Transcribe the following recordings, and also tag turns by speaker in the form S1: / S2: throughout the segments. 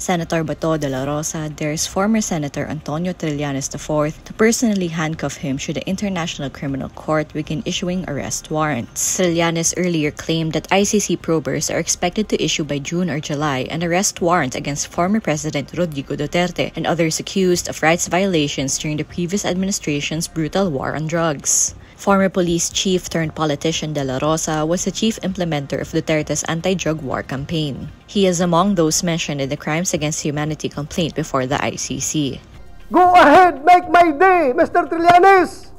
S1: Senator Bato de la Rosa dares former Senator Antonio Trillanes IV to personally handcuff him should the International Criminal Court begin issuing arrest warrants. Trillanes earlier claimed that ICC probers are expected to issue by June or July an arrest warrant against former President Rodrigo Duterte and others accused of rights violations during the previous administration's brutal war on drugs. Former police chief turned politician De La Rosa was the chief implementer of Duterte's anti-drug war campaign. He is among those mentioned in the Crimes Against Humanity complaint before the ICC.
S2: Go ahead, make my day, Mr. Trillanes!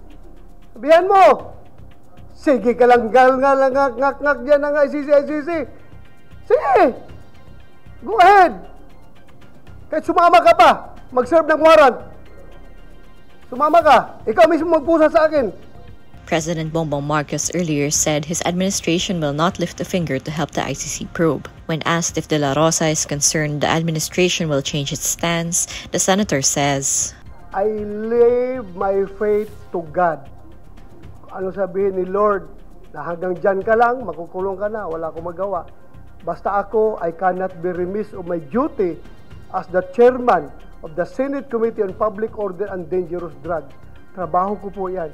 S2: Sabihan mo, sige ka lang ngak dyan ng ICC. Sige, go ahead. Kahit sumama ka pa, mag-serve ng warrant. Sumama ka, ikaw mismo magpusa sa akin.
S1: President Bongbong Marcos earlier said his administration will not lift a finger to help the ICC probe. When asked if De La Rosa is concerned the administration will change its stance, the senator says,
S2: I leave my faith to God. Ano sabihin ni Lord, na hanggang dyan ka lang, makukulong ka na, wala akong magawa. Basta ako, I cannot be remiss of my duty as the chairman of the Senate Committee on Public Order and Dangerous Drugs. Trabaho ko po yan.